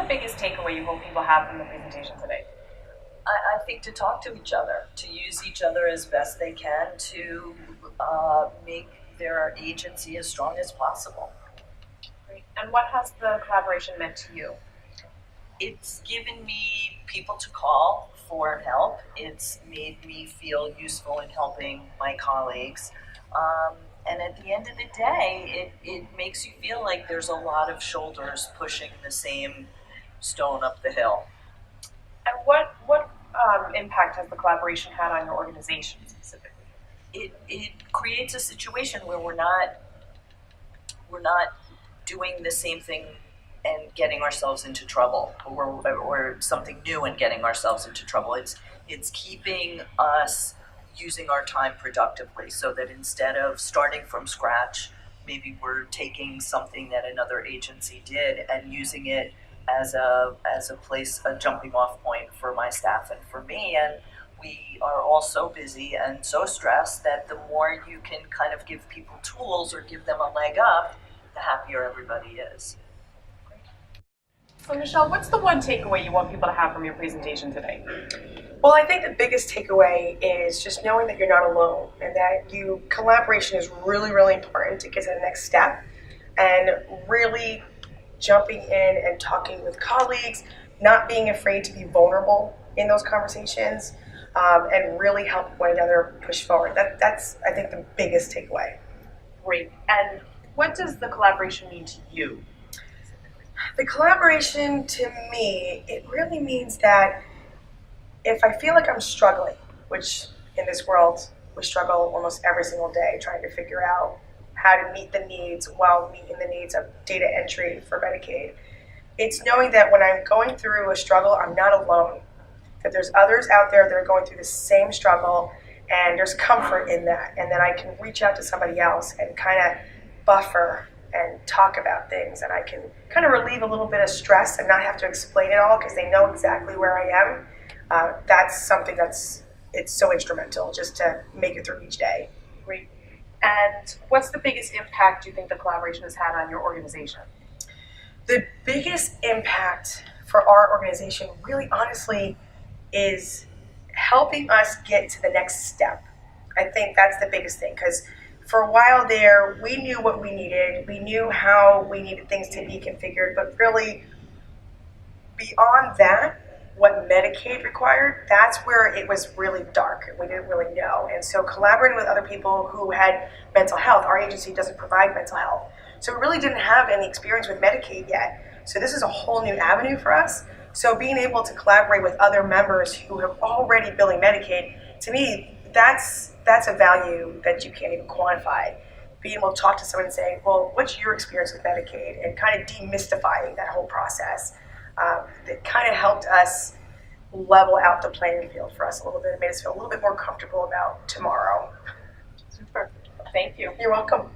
biggest takeaway you hope people have from the presentation today? I think to talk to each other, to use each other as best they can to make their agency as strong as possible. Great. And what has the collaboration meant to you? It's given me people to call for help. It's made me feel useful in helping my colleagues. And at the end of the day, it makes you feel like there's a lot of shoulders pushing the same stone up the hill. And what impact has the collaboration had on your organization specifically? It creates a situation where we're not doing the same thing and getting ourselves into trouble, or something new and getting ourselves into trouble. It's keeping us using our time productively, so that instead of starting from scratch, maybe we're taking something that another agency did and using it as a jumping off point for my staff and for me. And we are all so busy and so stressed that the more you can kind of give people tools or give them a leg up, the happier everybody is. So Michelle, what's the one takeaway you want people to have from your presentation today? Well, I think the biggest takeaway is just knowing that you're not alone, and that collaboration is really, really important to get to the next step, and really jumping in and talking with colleagues, not being afraid to be vulnerable in those conversations, and really help one another push forward. That's, I think, the biggest takeaway. Great. And what does the collaboration mean to you? The collaboration, to me, it really means that if I feel like I'm struggling, which in this world we struggle almost every single day trying to figure out how to meet the needs while meeting the needs of data entry for Medicaid, it's knowing that when I'm going through a struggle, I'm not alone, that there's others out there that are going through the same struggle, and there's comfort in that, and then I can reach out to somebody else and kind of buffer and talk about things, and I can kind of relieve a little bit of stress and not have to explain it all because they know exactly where I am. That's something it's so instrumental just to make it through each day. Great. And what's the biggest impact you think the collaboration has had on your organization? The biggest impact for our organization, really honestly, is helping us get to the next step. I think that's the biggest thing, because for a while there, we knew what we needed. We knew how we needed things to be configured, but really beyond that, what Medicaid required, that's where it was really dark. We didn't really know. And so collaborating with other people who had mental health, our agency doesn't provide mental health. So we really didn't have any experience with Medicaid yet. So this is a whole new avenue for us. So being able to collaborate with other members who have already billing Medicaid, to me, that's a value that you can't even quantify. Being able to talk to someone and say, well, what's your experience with Medicaid? And kind of demystifying that whole process. That kind of helped us level out the playing field for us a little bit. It made us feel a little bit more comfortable about tomorrow. Super. Thank you. You're welcome.